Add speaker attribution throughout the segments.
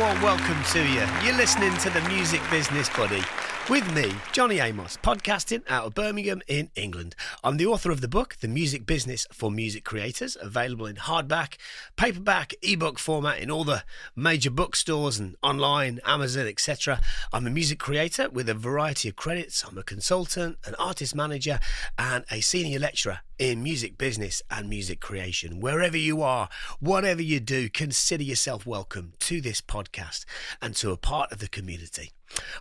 Speaker 1: warm welcome to you. You're listening to the Music Business Buddy with me, Johnny Amos, podcasting out of Birmingham in England. I'm the author of the book, The Music Business for Music Creators, available in hardback, paperback, ebook format in all the major bookstores and online, Amazon, etc. I'm a music creator with a variety of credits. I'm a consultant, an artist manager, and a senior lecturer in music business and music creation. Wherever you are, whatever you do, consider yourself welcome to this podcast and to a part of the community.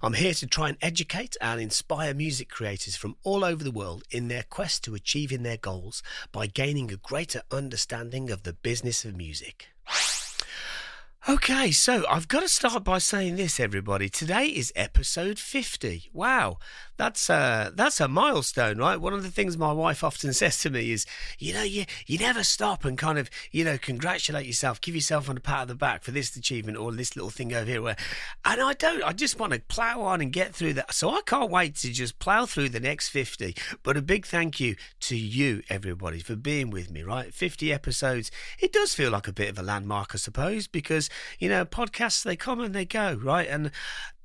Speaker 1: I'm here to try and educate and inspire music creators from all over the world in their quest to achieving their goals by gaining a greater understanding of the business of music. Okay, so I've got to start by saying this, everybody. Today is episode 50. Wow, that's a milestone, right? One of the things my wife often says to me is, you never stop and kind of, congratulate yourself, give yourself a pat on the back for this achievement or this little thing over here. And I don't. I just want to plow on and get through that. So I can't wait to just plow through the next 50. But a big thank you to you, everybody, for being with me, right? 50 episodes. It does feel like a bit of a landmark, I suppose, because podcasts, they come and they go, right? And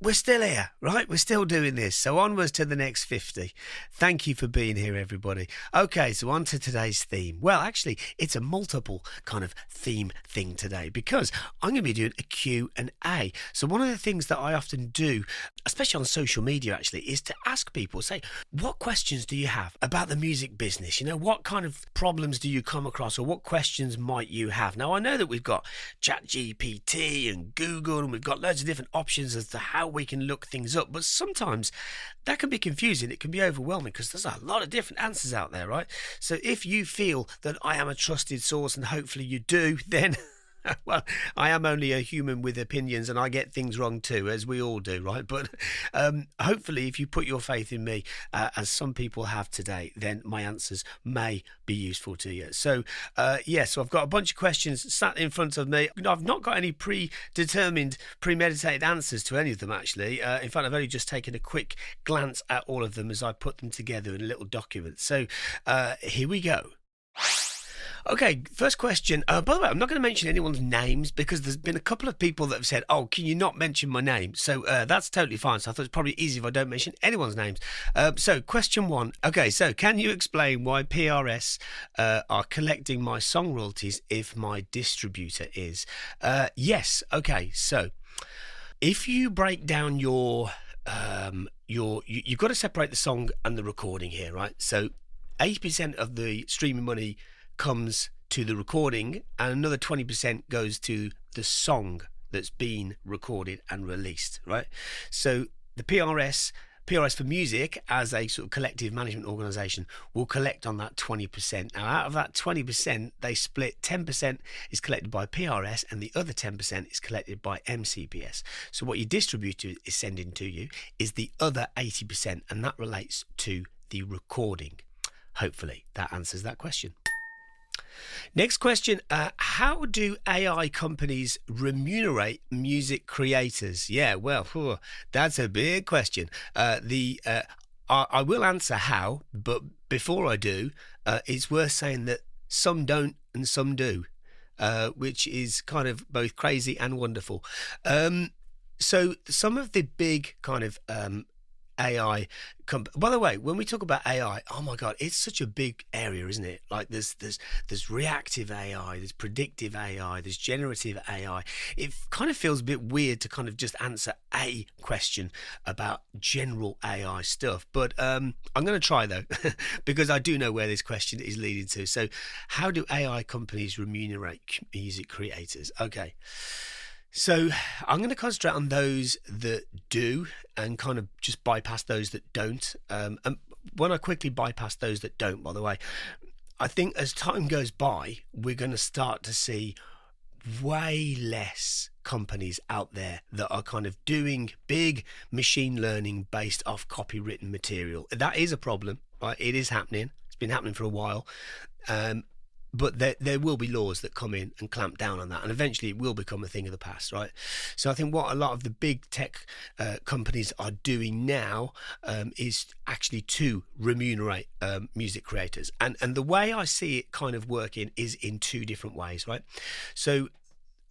Speaker 1: we're still here, right? We're still doing this. So onwards to the next 50. Thank you for being here, everybody. Okay, so on to today's theme. Well, actually, it's a multiple kind of theme thing today because I'm going to be doing a Q&A. So one of the things that I often do, especially on social media, actually, is to ask people, say, what questions do you have about the music business? What kind of problems do you come across or what questions might you have? Now, I know that we've got ChatGPT and Google and we've got loads of different options as to how we can look things up, but sometimes that can be confusing. It can be overwhelming because there's a lot of different answers out there, right? So if you feel that I am a trusted source, and hopefully you do, then well, I am only a human with opinions and I get things wrong too, as we all do, right? But hopefully if you put your faith in me, as some people have today, then my answers may be useful to you. So so I've got a bunch of questions sat in front of me. I've not got any predetermined, premeditated answers to any of them, actually. In fact, I've only just taken a quick glance at all of them as I put them together in a little document. So here we go. Okay, first question. By the way, I'm not going to mention anyone's names because there's been a couple of people that have said, oh, can you not mention my name? So that's totally fine. So I thought it's probably easy if I don't mention anyone's names. So question one. Okay, so can you explain why PRS are collecting my song royalties if my distributor is? Yes. Okay, so if you break down you've got to separate the song and the recording here, right? So 80% of the streaming money comes to the recording and another 20% goes to the song that's been recorded and released, right? So the PRS for music as a sort of collective management organisation will collect on that 20%. Now out of that 20%, they split 10% is collected by PRS and the other 10% is collected by MCPS. So what your distributor is sending to you is the other 80% and that relates to the recording. Hopefully that answers that question. Next question, how do AI companies remunerate music creators? Yeah, well, that's a big question. I will answer how, but before I do, it's worth saying that some don't and some do, which is kind of both crazy and wonderful. So some of the big kind of AI. By the way, when we talk about AI, oh my God, it's such a big area, isn't it? Like there's reactive AI, there's predictive AI, there's generative AI. It kind of feels a bit weird to kind of just answer a question about general AI stuff. But I'm going to try though, because I do know where this question is leading to. So how do AI companies remunerate music creators? Okay. So I'm going to concentrate on those that do and kind of just bypass those that don't. And when I quickly bypass those that don't, by the way, I think as time goes by, we're going to start to see way less companies out there that are kind of doing big machine learning based off copywritten material. That is a problem, right? It is happening. It's been happening for a while. But there will be laws that come in and clamp down on that, and eventually it will become a thing of the past, right? So I think what a lot of the big tech companies are doing now is actually to remunerate music creators. And the way I see it kind of working is in two different ways, right? So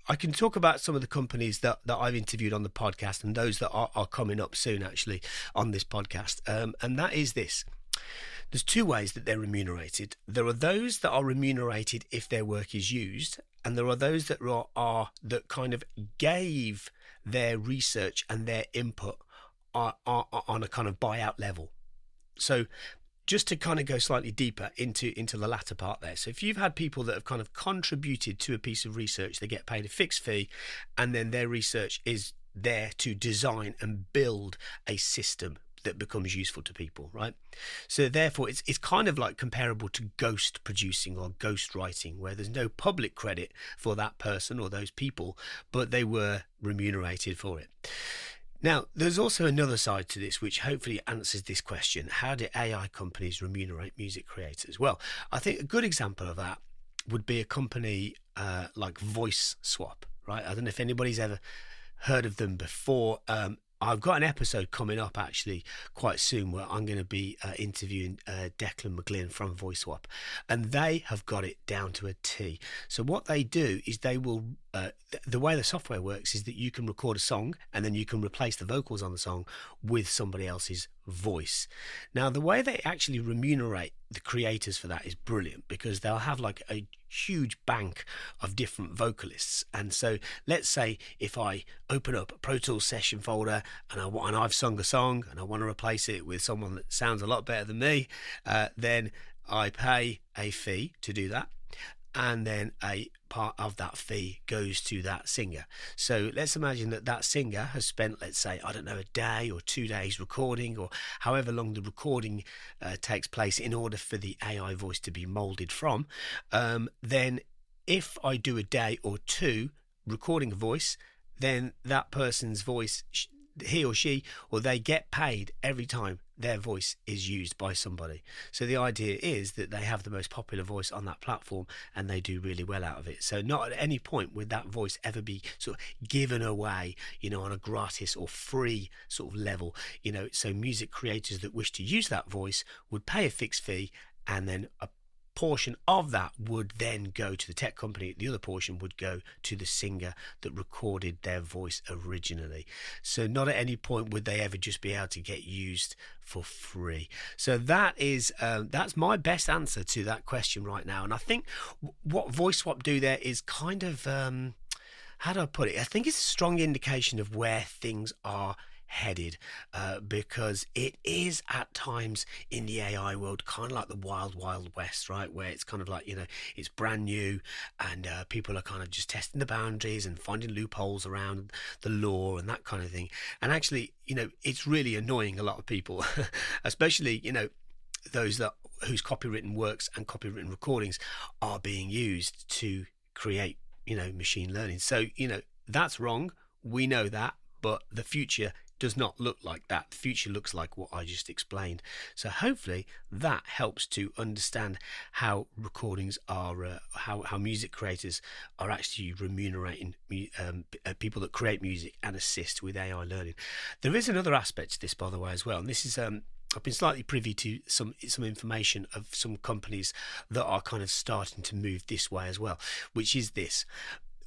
Speaker 1: I can talk about some of the companies that I've interviewed on the podcast, and those that are coming up soon actually on this podcast. And that is this. There's two ways that they're remunerated. There are those that are remunerated if their work is used, and there are those that are that kind of gave their research and their input are on a kind of buyout level. So just to kind of go slightly deeper into the latter part there. So if you've had people that have kind of contributed to a piece of research, they get paid a fixed fee, and then their research is there to design and build a system that becomes useful to people, right? So therefore it's kind of like comparable to ghost producing or ghost writing, where there's no public credit for that person or those people, but they were remunerated for it. Now, there's also another side to this, which hopefully answers this question. How do AI companies remunerate music creators? Well, I think a good example of that would be a company like Voice Swap, right? I don't know if anybody's ever heard of them before. I've got an episode coming up actually quite soon where I'm going to be interviewing Declan McGlynn from Voice Swap, and they have got it down to a T. So what they do is they will, the way the software works is that you can record a song and then you can replace the vocals on the song with somebody else's voice. Now, the way they actually remunerate the creators for that is brilliant, because they'll have like a huge bank of different vocalists. And so let's say if I open up a Pro Tools session folder and I've sung a song and I want to replace it with someone that sounds a lot better than me, then I pay a fee to do that. And then a part of that fee goes to that singer. So let's imagine that singer has spent, let's say, I don't know, a day or 2 days recording, or however long the recording takes place in order for the AI voice to be molded from. Then if I do a day or two recording a voice, then that person's voice, he or she, or they get paid every time their voice is used by somebody. So the idea is that they have the most popular voice on that platform and they do really well out of it. So not at any point would that voice ever be sort of given away, on a gratis or free sort of level. So music creators that wish to use that voice would pay a fixed fee, and then a portion of that would then go to the tech company. The other portion would go to the singer that recorded their voice originally. So not at any point would they ever just be able to get used for free. So that's my best answer to that question right now. And I think what Voice Swap do there is kind of, how do I put it? I think it's a strong indication of where things are headed, because it is at times in the AI world kind of like the wild west, right, where it's kind of like it's brand new and people are kind of just testing the boundaries and finding loopholes around the law and that kind of thing. And actually it's really annoying a lot of people especially those whose copywritten works and copywritten recordings are being used to create machine learning. So that's wrong, we know that, but the future does not look like that. The future looks like what I just explained. So hopefully that helps to understand how recordings are, how music creators are actually remunerating people that create music and assist with AI learning. There is another aspect to this, by the way, as well, and this is I've been slightly privy to some information of some companies that are kind of starting to move this way as well, which is this.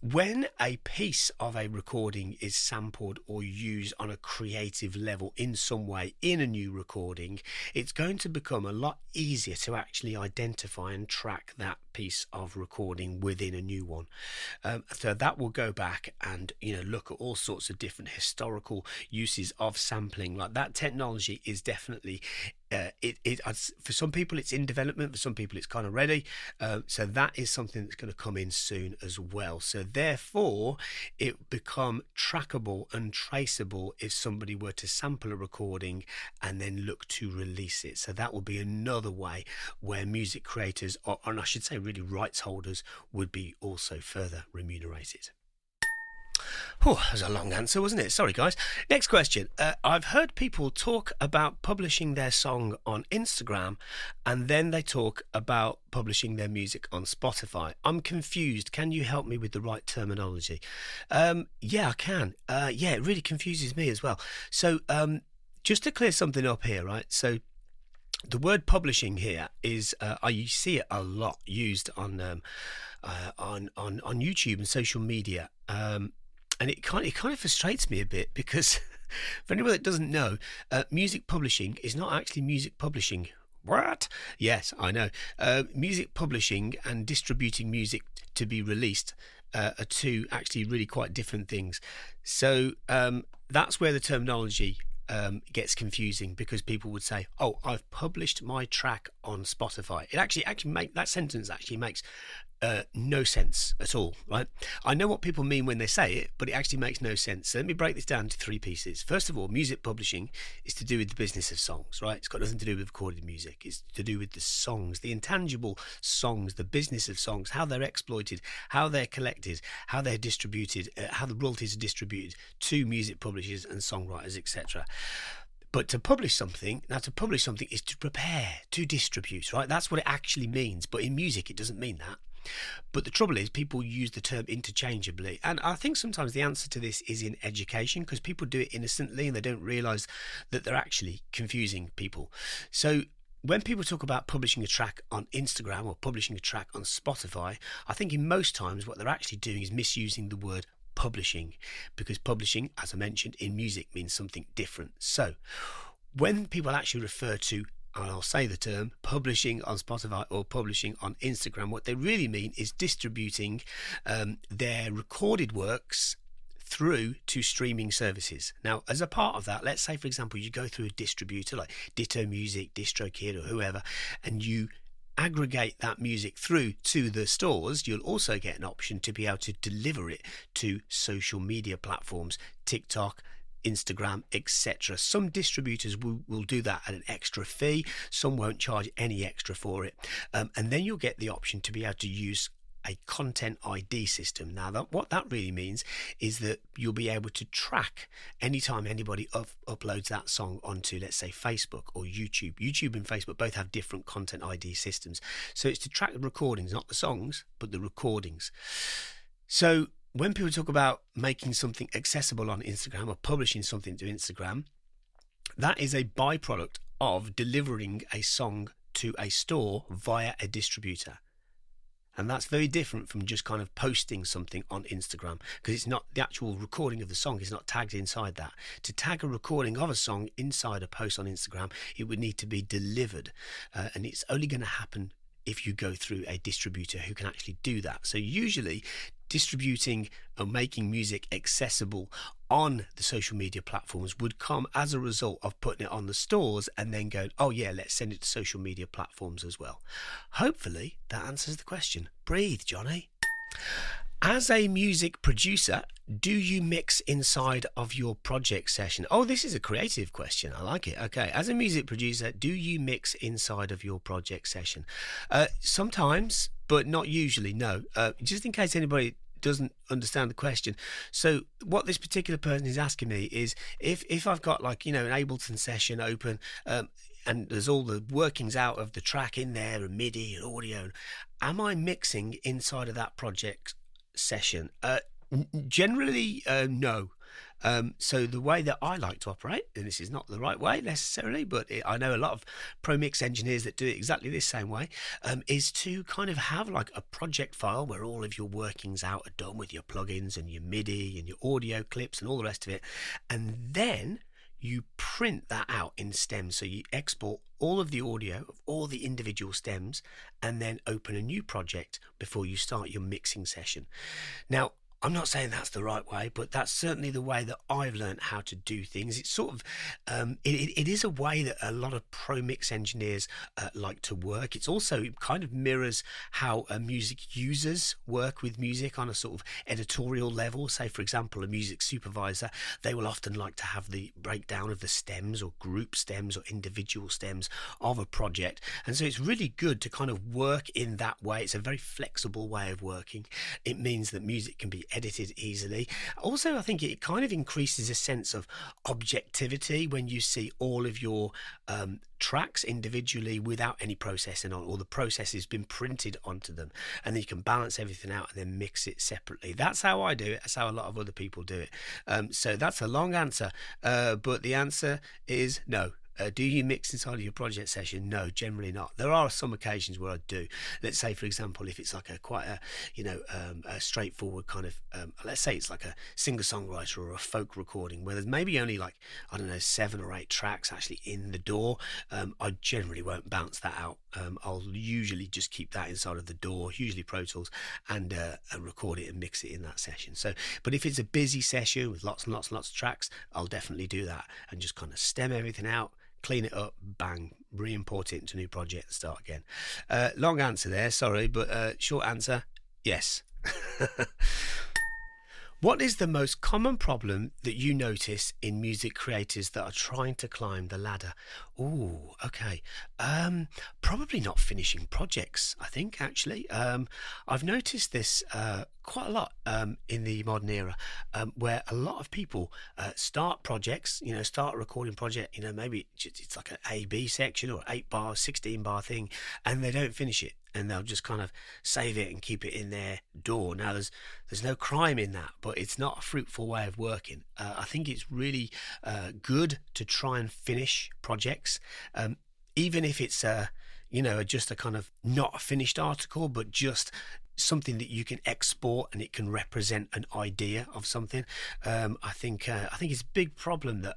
Speaker 1: When a piece of a recording is sampled or used on a creative level in some way in a new recording, it's going to become a lot easier to actually identify and track that piece of recording within a new one. So that will go back and look at all sorts of different historical uses of sampling. Like that technology is definitely for some people it's in development, for some people it's kind of ready, so that is something that's going to come in soon as well. So therefore it become trackable and traceable if somebody were to sample a recording and then look to release it. So that will be another way where music creators, and I should say really rights holders, would be also further remunerated. Oh, that was a long answer, wasn't it? Sorry, guys. Next question. I've heard people talk about publishing their song on Instagram and then they talk about publishing their music on Spotify. I'm confused. Can you help me with the right terminology? Yeah, I can. Yeah, it really confuses me as well. So just to clear something up here, right? So the word publishing here is, I see it a lot used on YouTube and social media. And it kind of frustrates me a bit because for anyone that doesn't know, music publishing is not actually music publishing. What? Yes, I know. Music publishing and distributing music to be released are two actually really quite different things. So that's where the terminology gets confusing, because people would say, "Oh, I've published my track on Spotify." It actually that sentence actually makes no sense at all, right? I know what people mean when they say it, but it actually makes no sense. So let me break this down to three pieces. First of all, music publishing is to do with the business of songs, right? It's got nothing to do with recorded music. It's to do with the songs, the intangible songs, the business of songs, how they're exploited, how they're collected, how they're distributed, how the royalties are distributed to music publishers and songwriters, etc. But to publish something is to prepare, to distribute, right? That's what it actually means. But in music, it doesn't mean that. But the trouble is, people use the term interchangeably. And I think sometimes the answer to this is in education, because people do it innocently and they don't realise that they're actually confusing people. So when people talk about publishing a track on Instagram or publishing a track on Spotify, I think in most times what they're actually doing is misusing the word publishing, because publishing, as I mentioned, in music means something different. So when people actually refer to, and I'll say the term, publishing on Spotify or publishing on Instagram, what they really mean is distributing their recorded works through to streaming services. Now, as a part of that, let's say, for example, you go through a distributor like Ditto Music, DistroKid or whoever, and you aggregate that music through to the stores. You'll also get an option to be able to deliver it to social media platforms, TikTok, Instagram, etc. Some distributors will do that at an extra fee. Some won't charge any extra for it. And then you'll get the option to be able to use a content ID system. Now, what that really means is that you'll be able to track anytime anybody uploads that song onto, let's say, Facebook or YouTube. YouTube and Facebook both have different content ID systems. So it's to track the recordings, not the songs, but the recordings. So when people talk about making something accessible on Instagram or publishing something to Instagram, that is a byproduct of delivering a song to a store via a distributor. And that's very different from just kind of posting something on Instagram, because it's not the actual recording of the song is not tagged inside that. To tag a recording of a song inside a post on Instagram, it would need to be delivered. And it's only going to happen if you go through a distributor who can actually do that. So usually distributing and making music accessible on the social media platforms would come as a result of putting it on the stores and then going, oh yeah, let's send it to social media platforms as well. Hopefully that answers the question. Breathe, Johnny. As a music producer, do you mix inside of your project session? Oh, this is a creative question. I like it. Okay. As a music producer, do you mix inside of your project session? Sometimes, but not usually, no. Just in case anybody doesn't understand the question. So what this particular person is asking me is if I've got like, an Ableton session open, and there's all the workings out of the track in there and MIDI and audio, am I mixing inside of that project session? Generally, no. So the way that I like to operate, and this is not the right way necessarily, but I know a lot of pro mix engineers that do it exactly this same way, is to kind of have like a project file where all of your workings out are done with your plugins and your MIDI and your audio clips and all the rest of it, and then you print that out in stems. So you export all of the audio of all the individual stems and then open a new project before you start your mixing session. Now, I'm not saying that's the right way, but that's certainly the way that I've learned how to do things. It's sort of, it is a way that a lot of pro mix engineers like to work. It's also kind of mirrors how music users work with music on a sort of editorial level. Say, for example, a music supervisor, they will often like to have the breakdown of the stems or group stems or individual stems of a project. And so it's really good to kind of work in that way. It's a very flexible way of working. It means that music can be edited easily. Also, I think it kind of increases a sense of objectivity when you see all of your tracks individually without any processing on, or the process has been printed onto them, and then you can balance everything out and then mix it separately. That's how I do it. That's how a lot of other people do it. So that's a long answer, but the answer is no. Do you mix inside of your project session? No, generally not. There are some occasions where I do. Let's say, for example, if it's like a straightforward kind of, let's say it's like a singer-songwriter or a folk recording where there's maybe only like, I don't know, 7 or 8 tracks actually in the door. I generally won't bounce that out. I'll usually just keep that inside of the door, usually Pro Tools, and record it and mix it in that session. So, but if it's a busy session with lots and lots and lots of tracks, I'll definitely do that and just kind of stem everything out, clean it up, bang, re-import it into a new project and start again. Long answer there, sorry, but short answer, yes. What is the most common problem that you notice in music creators that are trying to climb the ladder? Oh, okay. Probably not finishing projects, I think, actually. I've noticed this quite a lot in the modern era, where a lot of people start projects, start a recording project, maybe it's like an A-B section or 8-bar, 16-bar thing, and they don't finish it. And they'll just kind of save it and keep it in their door. Now, there's no crime in that, but it's not a fruitful way of working. I think it's really good to try and finish projects, even if it's just a kind of not a finished article, but just something that you can export and it can represent an idea of something. I think it's a big problem that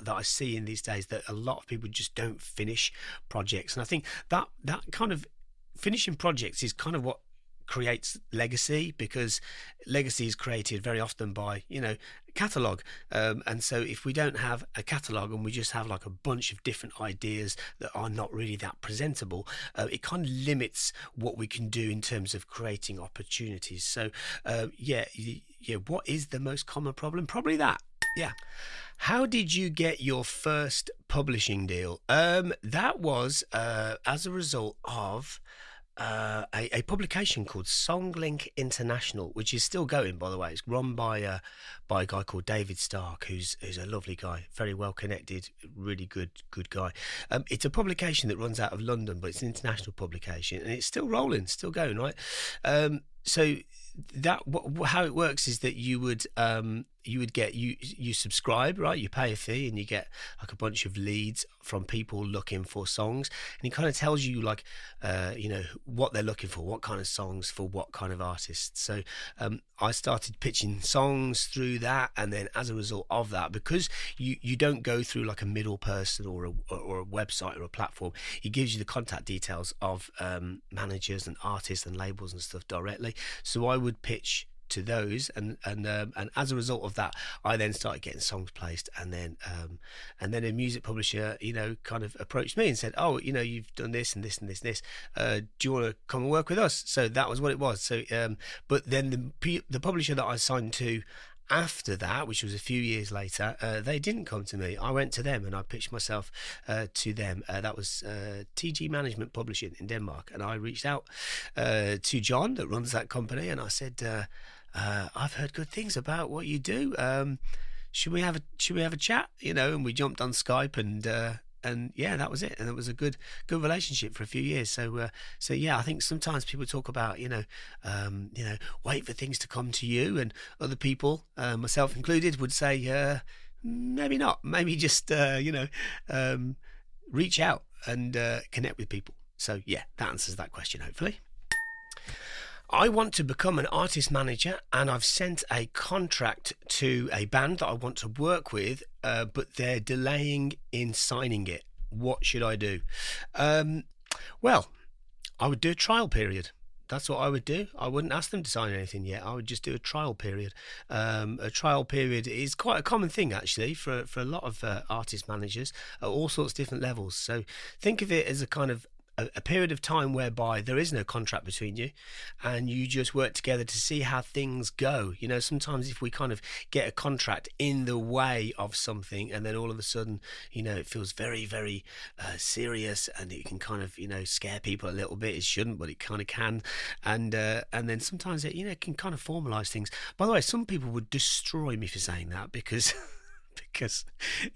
Speaker 1: I see in these days, that a lot of people just don't finish projects, and I think that kind of finishing projects is kind of what creates legacy, because legacy is created very often by catalogue, and so if we don't have a catalogue and we just have like a bunch of different ideas that are not really that presentable, it kind of limits what we can do in terms of creating opportunities. So what is the most common problem? Probably that. Yeah. How did you get your first publishing deal? That was as a result of a publication called Songlink International, which is still going, by the way. It's run by a guy called David Stark, who's a lovely guy, very well connected, really good guy. It's a publication that runs out of London, but it's an international publication, and it's still rolling, still going, right? So how it works is that you would get you subscribe, right? You pay a fee and you get like a bunch of leads from people looking for songs, and it kind of tells you like what they're looking for, what kind of songs for what kind of artists. So I started pitching songs through that, and then as a result of that, because you don't go through like a middle person or a website or a platform, it gives you the contact details of managers and artists and labels and stuff directly. So I would pitch to those, and as a result of that, I then started getting songs placed, and then a music publisher kind of approached me and said, oh, you've done this and this and this and this, do you want to come and work with us? So that was what it was. So but then the publisher that I signed to after that, which was a few years later, they didn't come to me. I went to them and I pitched myself to them. That was TG Management Publishing in Denmark, and I reached out to John that runs that company, and I said, I've heard good things about what you do. Should we have a chat? And we jumped on Skype, and yeah, that was it. And it was a good relationship for a few years. So yeah, I think sometimes people talk about, wait for things to come to you, and other people, myself included, would say, maybe not, maybe just, reach out and connect with people. So yeah, that answers that question, hopefully. I want to become an artist manager, and I've sent a contract to a band that I want to work with, but they're delaying in signing it. What should I do? Well, I would do a trial period. That's what I would do. I wouldn't ask them to sign anything yet. I would just do a trial period. A trial period is quite a common thing, actually, for a lot of artist managers at all sorts of different levels. So think of it as a kind of a period of time whereby there is no contract between you, and you just work together to see how things go. Sometimes if we kind of get a contract in the way of something, and then all of a sudden, it feels very, very serious, and it can kind of, scare people a little bit. It shouldn't, but it kind of can. And then sometimes it, can kind of formalize things. By the way, some people would destroy me for saying that, because because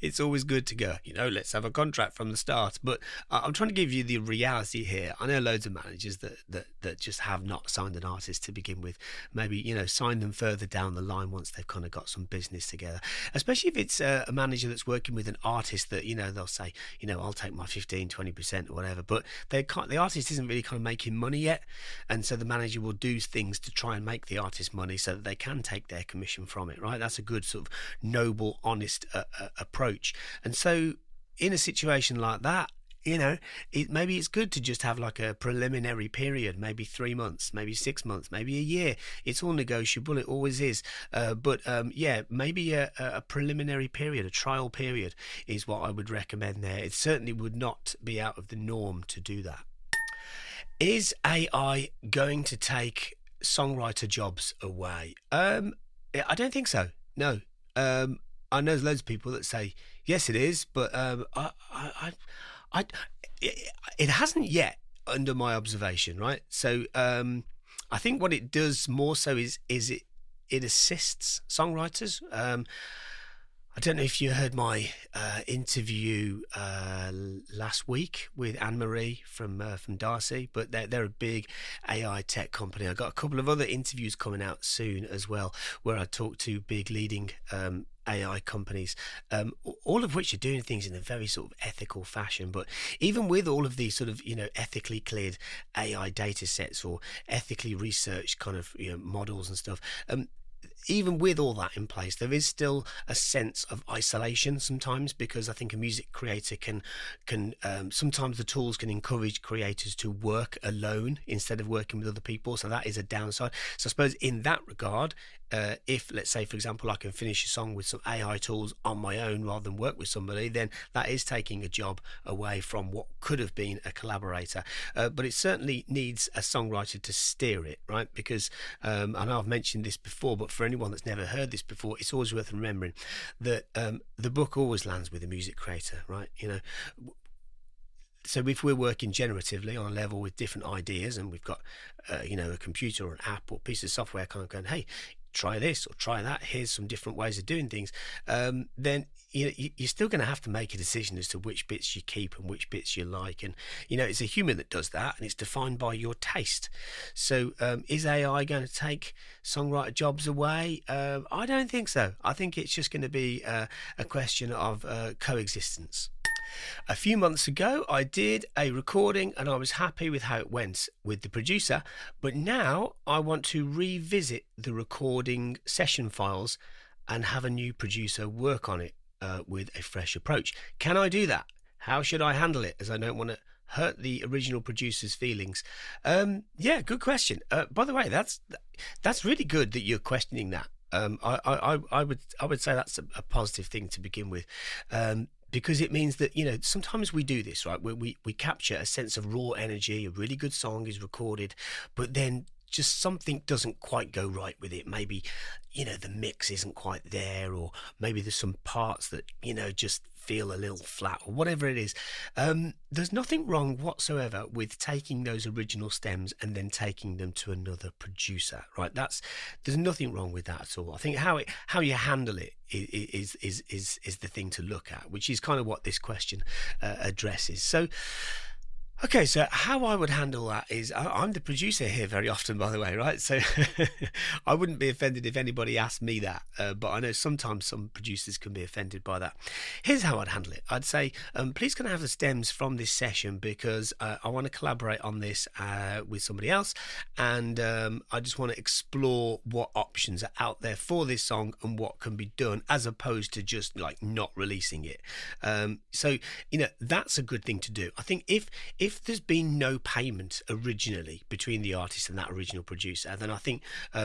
Speaker 1: it's always good to go, let's have a contract from the start. But I'm trying to give you the reality here. I know loads of managers that just have not signed an artist to begin with. Maybe, sign them further down the line once they've kind of got some business together, especially if it's a manager that's working with an artist that, they'll say, I'll take my 15-20% or whatever, but the artist isn't really kind of making money yet. And so the manager will do things to try and make the artist money so that they can take their commission from it, right? That's a good sort of noble, honest approach. And so in a situation like that, maybe it's good to just have like a preliminary period, maybe 3 months, maybe 6 months, maybe a year. It's all negotiable. It always is. But maybe a preliminary period, a trial period is what I would recommend there. It certainly would not be out of the norm to do that. Is AI going to take songwriter jobs away? I don't think so. No. I know there's loads of people that say, yes, it is, but it hasn't yet, under my observation, right? So I think what it does more so is it assists songwriters. I don't know if you heard my interview last week with Anne-Marie from DAACI, but they're a big AI tech company. I've got a couple of other interviews coming out soon as well, where I talk to big leading AI companies, all of which are doing things in a very sort of ethical fashion. But even with all of these sort of, ethically cleared AI data sets or ethically researched kind of, models and stuff, even with all that in place, there is still a sense of isolation sometimes, because I think a music creator can sometimes the tools can encourage creators to work alone instead of working with other people. So that is a downside. So I suppose in that regard, if, let's say, for example, I can finish a song with some AI tools on my own rather than work with somebody, then that is taking a job away from what could have been a collaborator. But it certainly needs a songwriter to steer it, right? Because I know I've mentioned this before, but for anyone that's never heard this before, it's always worth remembering that the book always lands with the music creator, right? So if we're working generatively on a level with different ideas, and we've got a computer or an app or piece of software kind of going, hey, try this or try that, here's some different ways of doing things, then you're still going to have to make a decision as to which bits you keep and which bits you like. And it's a human that does that, and it's defined by your taste. So is AI going to take songwriter jobs away? I don't think so. I think it's just going to be a question of coexistence. A few months ago, I did a recording and I was happy with how it went with the producer, but now I want to revisit the recording session files and have a new producer work on it with a fresh approach. Can I do that? How should I handle it, as I don't want to hurt the original producer's feelings? Yeah, good question. By the way, that's really good that you're questioning that. I would say that's a positive thing to begin with. Because it means that, sometimes we do this, right? We capture a sense of raw energy, a really good song is recorded, but then just something doesn't quite go right with it. Maybe, the mix isn't quite there, or maybe there's some parts that, just feel a little flat, or whatever it is. There's nothing wrong whatsoever with taking those original stems and then taking them to another producer, right? There's nothing wrong with that at all. I think how you handle it is the thing to look at, which is kind of what this question addresses. So okay, so how I would handle that is, I'm the producer here very often, by the way, right? So I wouldn't be offended if anybody asked me that, but I know sometimes some producers can be offended by that. Here's how I'd handle it. I'd say, please can I have the stems from this session, because I want to collaborate on this with somebody else, and I just want to explore what options are out there for this song and what can be done, as opposed to just like not releasing it. So, that's a good thing to do. I think if there's been no payment originally between the artist and that original producer, then I think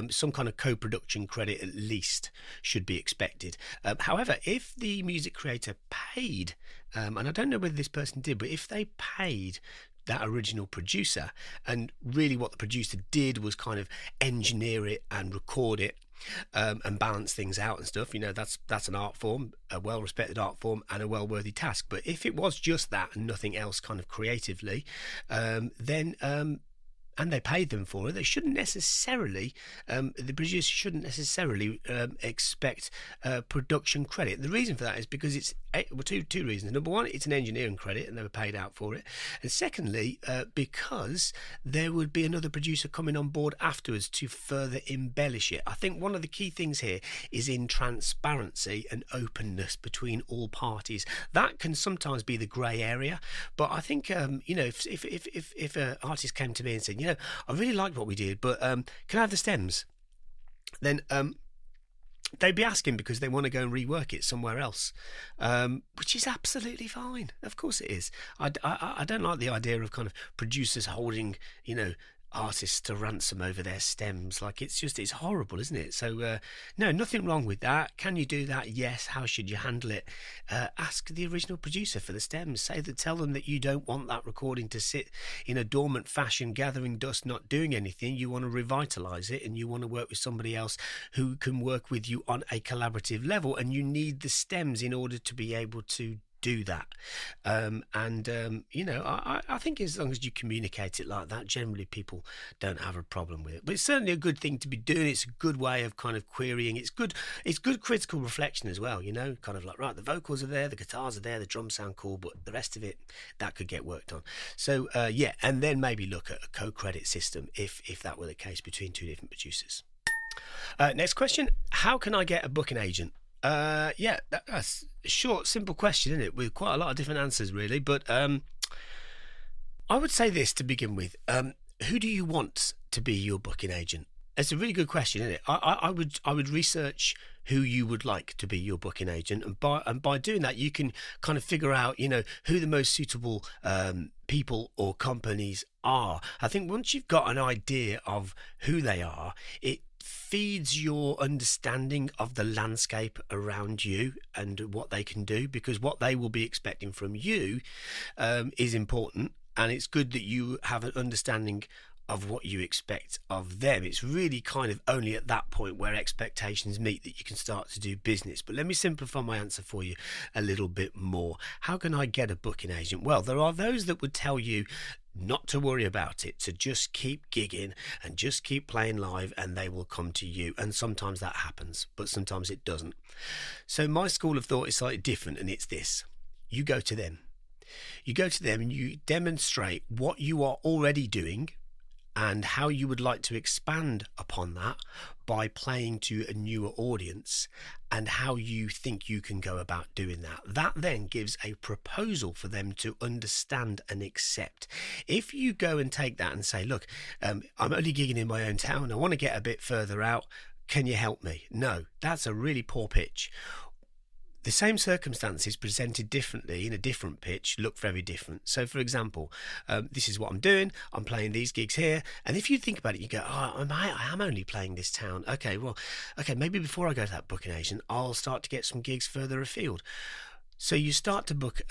Speaker 1: some kind of co-production credit at least should be expected. However, if the music creator paid, and I don't know whether this person did, but if they paid that original producer, and really what the producer did was kind of engineer it and record it, and balance things out and stuff, that's an art form, a well-respected art form, and a well-worthy task. But if it was just that and nothing else kind of creatively, then and they paid them for it, they shouldn't necessarily, the producer shouldn't necessarily expect production credit. The reason for that is because it's two reasons. Number one, it's an engineering credit and they were paid out for it. And secondly, because there would be another producer coming on board afterwards to further embellish it. I think one of the key things here is in transparency and openness between all parties. That can sometimes be the grey area, but I think if an artist came to me and said, I really liked what we did, but can I have the stems? Then they'd be asking because they want to go and rework it somewhere else, which is absolutely fine. Of course it is. I don't like the idea of kind of producers holding, artists to ransom over their stems. Like, it's horrible, isn't it? So no, nothing wrong with that. Can you do that? Yes. How should you handle it? Ask the original producer for the stems. Tell them that you don't want that recording to sit in a dormant fashion, gathering dust, not doing anything. You want to revitalize it, and you want to work with somebody else who can work with you on a collaborative level, and you need the stems in order to be able to do that. I think as long as you communicate it like that, generally people don't have a problem with it. But it's certainly a good thing to be doing. It's a good way of kind of querying. It's good critical reflection as well, kind of like, right, the vocals are there, the guitars are there, the drums sound cool, but the rest of it, that could get worked on. So and then maybe look at a co-credit system if that were the case between two different producers. Next question, how can I get a booking agent? That's a short, simple question, isn't it? With quite a lot of different answers, really. But I would say this to begin with. Who do you want to be your booking agent? It's a really good question, isn't it? I would research who you would like to be your booking agent, and by doing that, you can kind of figure out, who the most suitable people or companies are. I think once you've got an idea of who they are, it feeds your understanding of the landscape around you and what they can do, because what they will be expecting from you is important, and it's good that you have an understanding of what you expect of them. It's really kind of only at that point where expectations meet that you can start to do business. But let me simplify my answer for you a little bit more. How can I get a booking agent? Well, there are those that would tell you not to worry about it, to just keep gigging and just keep playing live, and they will come to you. And sometimes that happens, but sometimes it doesn't. So my school of thought is slightly different, and it's this. You go to them. You go to them and you demonstrate what you are already doing and how you would like to expand upon that by playing to a newer audience, and how you think you can go about doing that. That then gives a proposal for them to understand and accept. If you go and take that and say, look, I'm only gigging in my own town, I want to get a bit further out, can you help me? No, that's a really poor pitch. The same circumstances presented differently in a different pitch look very different. So, for example, this is what I'm doing. I'm playing these gigs here. And if you think about it, you go, I am only playing this town. Okay, maybe before I go to that booking agent, I'll start to get some gigs further afield. So you start to book,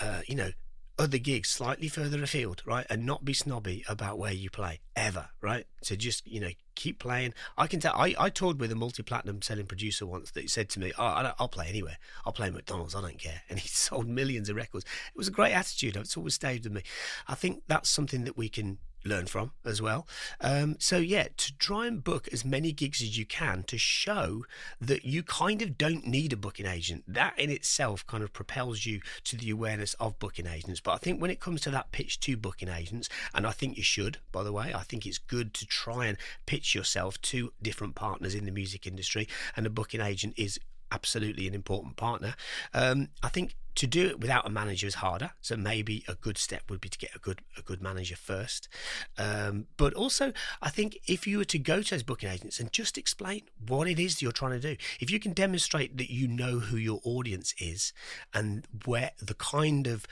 Speaker 1: other gigs slightly further afield, right? And not be snobby about where you play ever, right? So just, keep playing. I can tell, I toured with a multi-platinum selling producer once that said to me, I'll play anywhere. I'll play McDonald's, I don't care. And he sold millions of records. It was a great attitude. It's always stayed with me. I think that's something that we can learn from as well. To try and book as many gigs as you can to show that you kind of don't need a booking agent. That in itself kind of propels you to the awareness of booking agents. But I think when it comes to that pitch to booking agents, and I think you should, by the way, I think it's good to try and pitch yourself to different partners in the music industry, and a booking agent is absolutely an important partner. I think to do it without a manager is harder, so maybe a good step would be to get a good manager first. But also, I think if you were to go to those booking agents and just explain what it is that you're trying to do, if you can demonstrate that you know who your audience is and where the kind of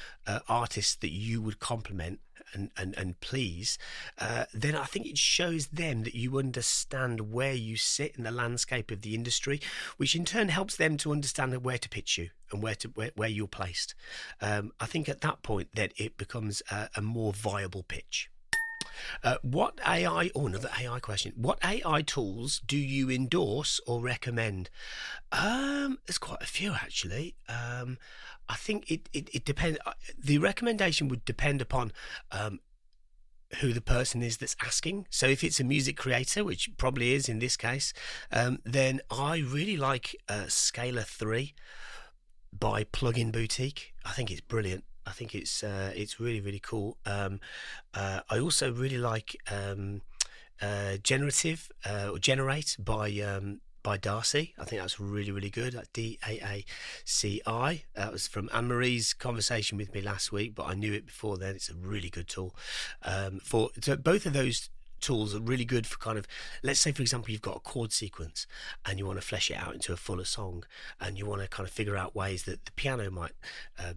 Speaker 1: artists that you would complement and please, then I think it shows them that you understand where you sit in the landscape of the industry, which in turn helps them to understand where to pitch you and where you're placed. I think at that point that it becomes a more viable pitch. Another AI question. What AI tools do you endorse or recommend? There's quite a few actually. I think it depends. The recommendation would depend upon who the person is that's asking. So if it's a music creator, which probably is in this case, then I really like Scalar 3 by Plugin Boutique. I think it's brilliant. I think it's really, really cool. I also really like Generative or Generate by DAACI. I think that's really, really good. DAACI. That was from Anne-Marie's conversation with me last week, but I knew it before then. It's a really good tool. So both of those tools are really good for kind of, let's say for example you've got a chord sequence and you want to flesh it out into a fuller song, and you want to kind of figure out ways that the piano might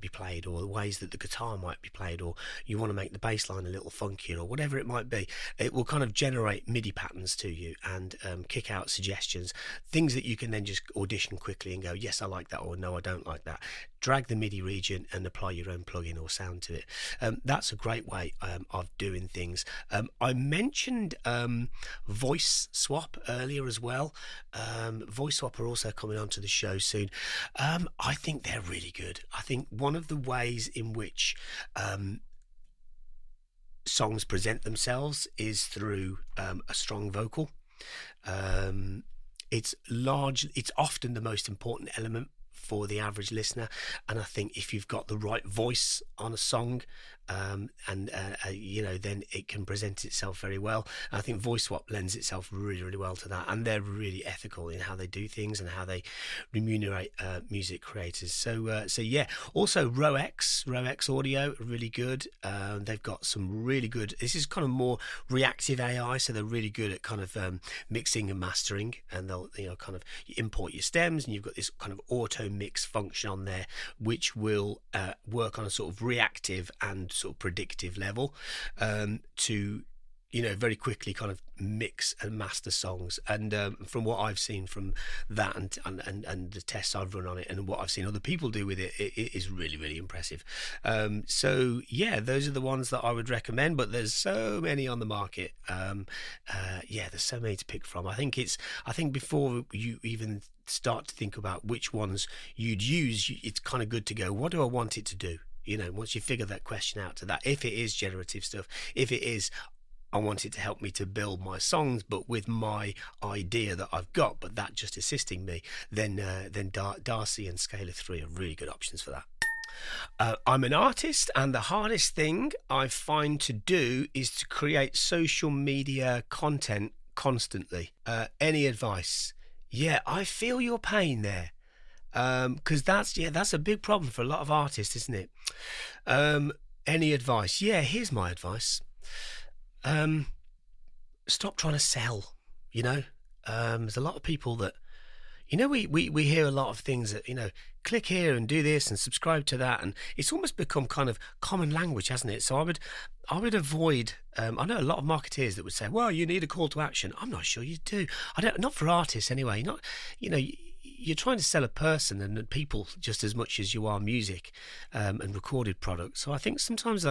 Speaker 1: be played, or the ways that the guitar might be played, or you want to make the bass line a little funkier, or whatever it might be. It will kind of generate MIDI patterns to you and kick out suggestions, things that you can then just audition quickly and go, yes, I like that, or no, I don't like that. Drag the MIDI region and apply your own plugin or sound to it. That's a great way of doing things. I mentioned Voice Swap earlier as well. Voice Swap are also coming onto the show soon. I think they're really good. I think one of the ways in which songs present themselves is through a strong vocal. It's often the most important element for the average listener, and I think if you've got the right voice on a song, then it can present itself very well. And I think Voice Swap lends itself really, really well to that, and they're really ethical in how they do things and how they remunerate music creators. So yeah. Also Rox Audio, really good. They've got some really good. This is kind of more reactive AI, so they're really good at kind of mixing and mastering, and they'll kind of import your stems, and you've got this kind of auto mix function on there, which will work on a sort of reactive and sort of predictive level to very quickly kind of mix and master songs. And from what I've seen from that and the tests I've run on it and what I've seen other people do with it, it is really, really impressive. So yeah, those are the ones that I would recommend, but there's so many on the market. There's so many to pick from. I think before you even start to think about which ones you'd use, it's kind of good to go, what do I want it to do? Once you figure that question out to that, if it is generative stuff, if it is, I want it to help me to build my songs, but with my idea that I've got, but that just assisting me, then DAACI and Scalar 3 are really good options for that. I'm an artist, and the hardest thing I find to do is to create social media content constantly. Any advice? Yeah, I feel your pain there. Because that's a big problem for a lot of artists, isn't it? Any advice? Yeah, here's my advice. Stop trying to sell. There's a lot of people that, we hear a lot of things that, click here and do this and subscribe to that, and it's almost become kind of common language, hasn't it? So I would avoid. I know a lot of marketeers that would say, well, you need a call to action. I'm not sure you do. Not for artists anyway. You're trying to sell a person and people just as much as you are music and recorded products. So I think sometimes,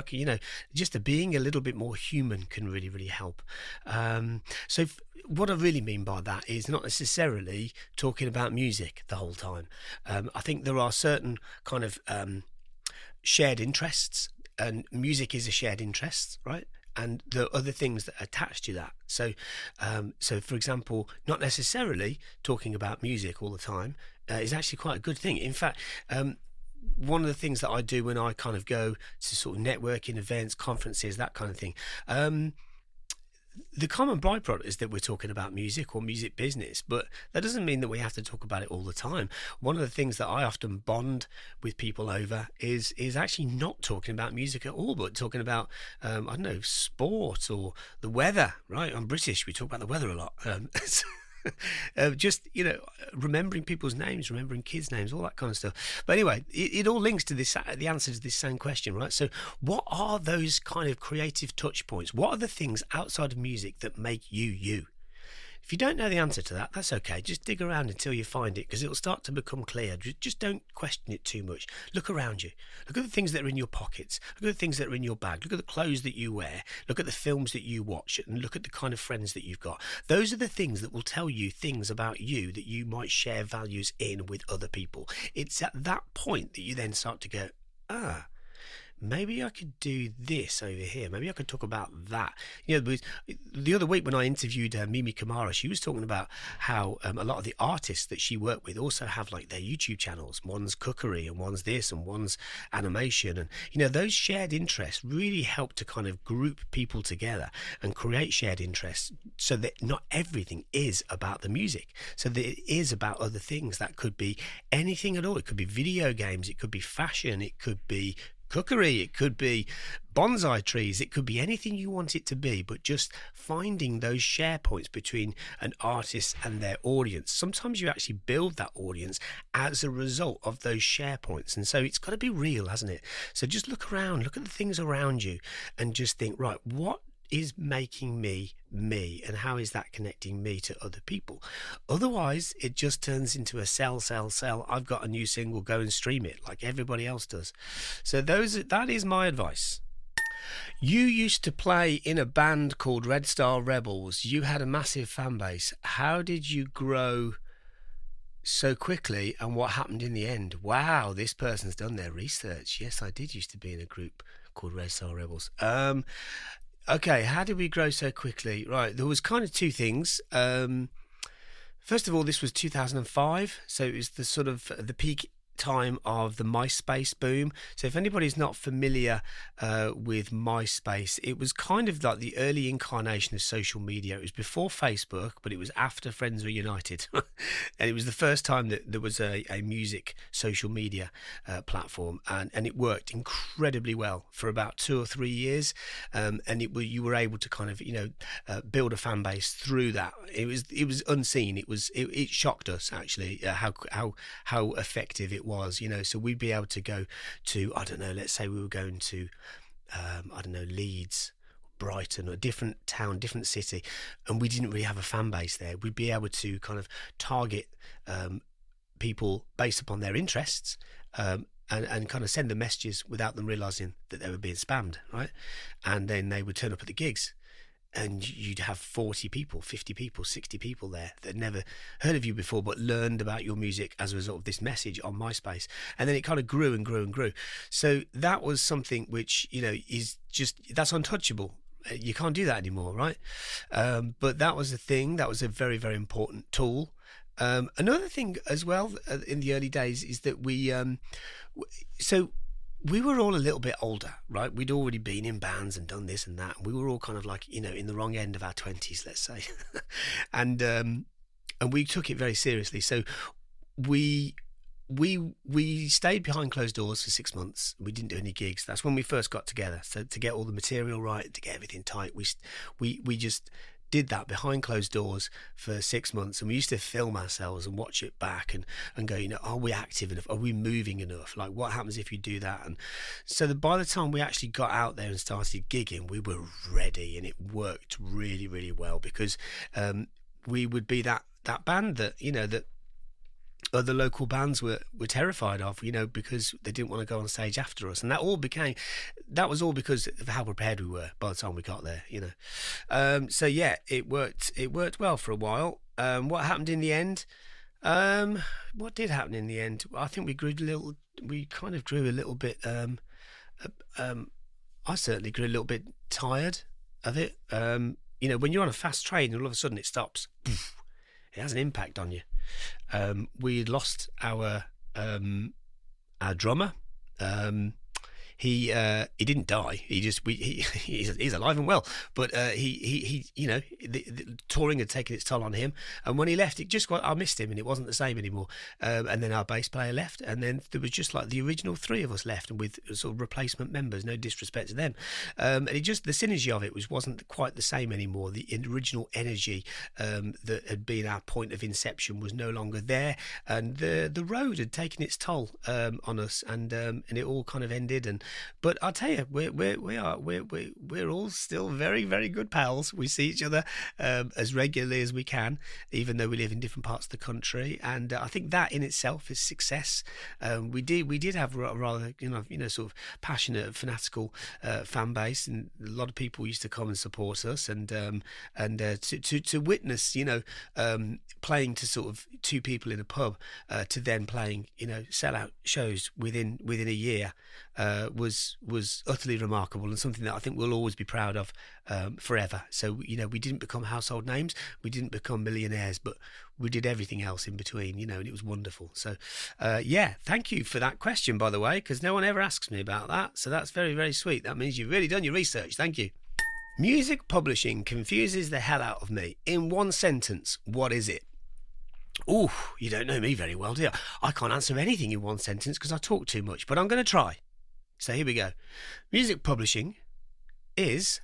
Speaker 1: just being a little bit more human can really, really help. What I really mean by that is not necessarily talking about music the whole time. I think there are certain kind of shared interests, and music is a shared interest, right? And the other things that attach to that. So for example, not necessarily talking about music all the time is actually quite a good thing. In fact, one of the things that I do when I kind of go to sort of networking events, conferences, that kind of thing, the common byproduct is that we're talking about music or music business, but that doesn't mean that we have to talk about it all the time. One of the things that I often bond with people over is actually not talking about music at all, but talking about, sport or the weather, right? I'm British, we talk about the weather a lot. Remembering people's names, remembering kids' names, all that kind of stuff. But anyway, it all links to this, the answer to this same question, right? So what are those kind of creative touch points? What are the things outside of music that make you you? If you don't know the answer to that, that's okay. Just dig around until you find it, because it'll start to become clear. Just don't question it too much. Look around you. Look at the things that are in your pockets. Look at the things that are in your bag. Look at the clothes that you wear. Look at the films that you watch, and look at the kind of friends that you've got. Those are the things that will tell you things about you that you might share values in with other people. It's at that point that you then start to go, maybe I could do this over here. Maybe I could talk about that. The other week when I interviewed Mimi Kamara, she was talking about how a lot of the artists that she worked with also have like their YouTube channels. One's cookery and one's this and one's animation. And, those shared interests really help to kind of group people together and create shared interests so that not everything is about the music. So that it is about other things. That could be anything at all. It could be video games. It could be fashion. It could be cookery, it could be bonsai trees, it could be anything you want it to be, but just finding those share points between an artist and their audience. Sometimes you actually build that audience as a result of those share points, and so it's got to be real, hasn't it? So just look around, look at the things around you, and just think, right, what is making me me, and how is that connecting me to other people? Otherwise it just turns into a sell. I've got a new single, go and stream it like everybody else does. So that is my advice. You used to play in a band called Red Star Rebels. You had a massive fan base. How did you grow so quickly, and what happened in the end? Wow, this person's done their research. Yes, I did used to be in a group called Red Star Rebels. Okay, how did we grow so quickly? Right, there was kind of two things. First of all, this was 2005, so it was the sort of the peak time of the MySpace boom. So if anybody's not familiar with MySpace, it was kind of like the early incarnation of social media. It was before Facebook, but it was after Friends Were United. And it was the first time that there was a music social media platform, and it worked incredibly well for about 2 or 3 years. And you were able to kind of build a fan base through that. It was unseen. It shocked us actually how effective it was, so we'd be able to go to, I don't know, let's say we were going to Leeds, Brighton, or a different town, different city, and we didn't really have a fan base there. We'd be able to kind of target people based upon their interests, and kind of send them messages without them realizing that they were being spammed, right? And then they would turn up at the gigs, and you'd have 40 people, 50 people, 60 people there that had never heard of you before, but learned about your music as a result of this message on MySpace. And then it kind of grew and grew and grew. So that was something which, is just, that's untouchable. You can't do that anymore, right? But that was a thing. That was a very, very important tool. Another thing as well in the early days is that we were all a little bit older, right? We'd already been in bands and done this and that. And we were all kind of like, in the wrong end of our 20s, let's say. and we took it very seriously. So we stayed behind closed doors for 6 months. We didn't do any gigs. That's when we first got together. So to get all the material right, to get everything tight, we just did that behind closed doors for 6 months, and we used to film ourselves and watch it back and go, are we active enough? Are we moving enough? Like, what happens if you do that? And so by the time we actually got out there and started gigging, we were ready, and it worked really, really well, because we would be that band that that other local bands were terrified of, because they didn't want to go on stage after us. And that was all because of how prepared we were by the time we got there, So yeah, it worked well for a while. What happened in the end? What did happen in the end? I think we kind of grew a little bit, I certainly grew a little bit tired of it. When you're on a fast train and all of a sudden it stops, it has an impact on you. We had lost our drummer. He didn't die. He's alive and well. But the touring had taken its toll on him. And when he left, I missed him, and it wasn't the same anymore. And then our bass player left, and then there was just like the original 3 of us left, and with sort of replacement members. No disrespect to them. And the synergy of it wasn't quite the same anymore. The original energy that had been our point of inception was no longer there, and the road had taken its toll on us, and it all kind of ended. But I'll tell you, we're all still very, very good pals. We see each other as regularly as we can, even though we live in different parts of the country. And I think that in itself is success. We did have a rather sort of passionate, fanatical fan base, and a lot of people used to come and support us. And to witness playing to sort of 2 people in a pub to then playing sellout shows within a year was utterly remarkable, and something that I think we'll always be proud of forever. So, we didn't become household names, we didn't become millionaires, but we did everything else in between, and it was wonderful. So, thank you for that question, by the way, because no one ever asks me about that. So that's very, very sweet. That means you've really done your research. Thank you. Music publishing confuses the hell out of me. In one sentence, what is it? Ooh, you don't know me very well, do you? I can't answer anything in one sentence because I talk too much, but I'm going to try. So here we go. Music publishing is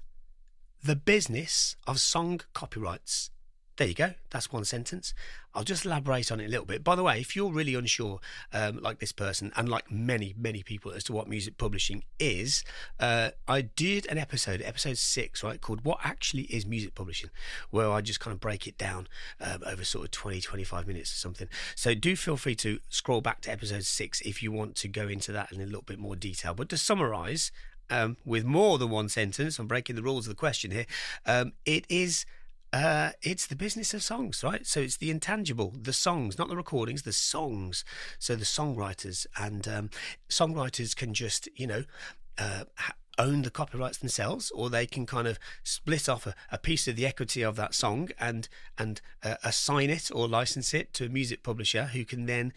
Speaker 1: the business of song copyrights. There you go. That's one sentence. I'll just elaborate on it a little bit. By the way, if you're really unsure, like this person and like many, many people, as to what music publishing is, I did an episode 6, right, called What Actually Is Music Publishing, where I just kind of break it down over sort of 20, 25 minutes or something. So do feel free to scroll back to episode 6 if you want to go into that in a little bit more detail. But to summarise, with more than one sentence, I'm breaking the rules of the question here, it's the business of songs, right? So it's the intangible, the songs, not the recordings, the songs. So the songwriters, and songwriters can just, own the copyrights themselves, or they can kind of split off a piece of the equity of that song and assign it or license it to a music publisher who can then,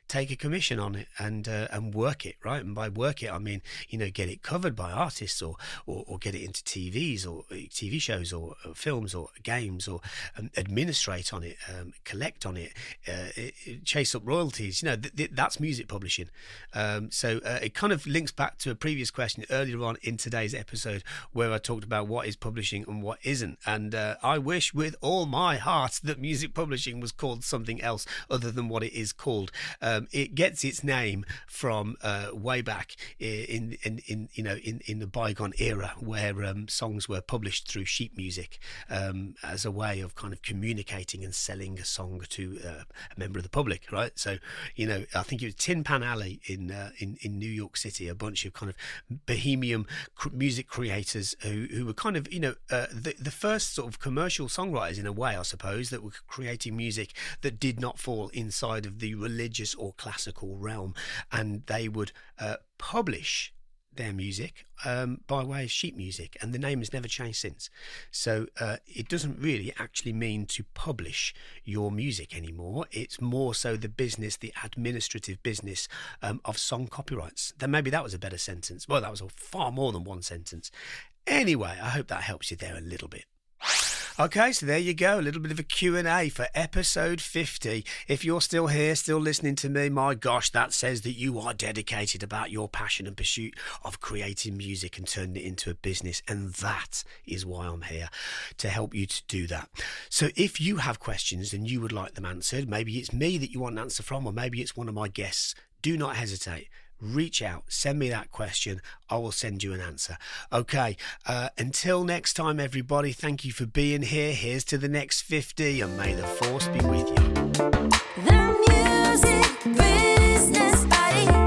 Speaker 1: take a commission on it and work it, right? And by work it, I mean, get it covered by artists or get it into TVs or TV shows or films or games, or administrate on it, collect on it, chase up royalties. That's music publishing. So it kind of links back to a previous question earlier on in today's episode, where I talked about what is publishing and what isn't. And I wish with all my heart that music publishing was called something else other than what it is called. It gets its name from way back in the bygone era, where songs were published through sheet music as a way of kind of communicating and selling a song to a member of the public, right? So I think it was Tin Pan Alley in New York City, a bunch of kind of bohemian music creators who were kind of the first sort of commercial songwriters, in a way, I suppose, that were creating music that did not fall inside of the religious or classical realm, and they would publish their music by way of sheet music, and the name has never changed since. So it doesn't really actually mean to publish your music anymore. It's more so the business, the administrative business of song copyrights. Then maybe that was a better sentence. Well, that was far more than one sentence. Anyway, I hope that helps you there a little bit. Okay, so there you go, a little bit of a Q&A for episode 50. If you're still here, still listening to me, my gosh, that says that you are dedicated about your passion and pursuit of creating music and turning it into a business. And that is why I'm here, to help you to do that. So if you have questions and you would like them answered, maybe it's me that you want an answer from, or maybe it's one of my guests, do not hesitate. Reach out, send me that question, I will send you an answer. Okay, until next time, everybody, thank you for being here. Here's to the next 50, and may the force be with you.
Speaker 2: The music business body.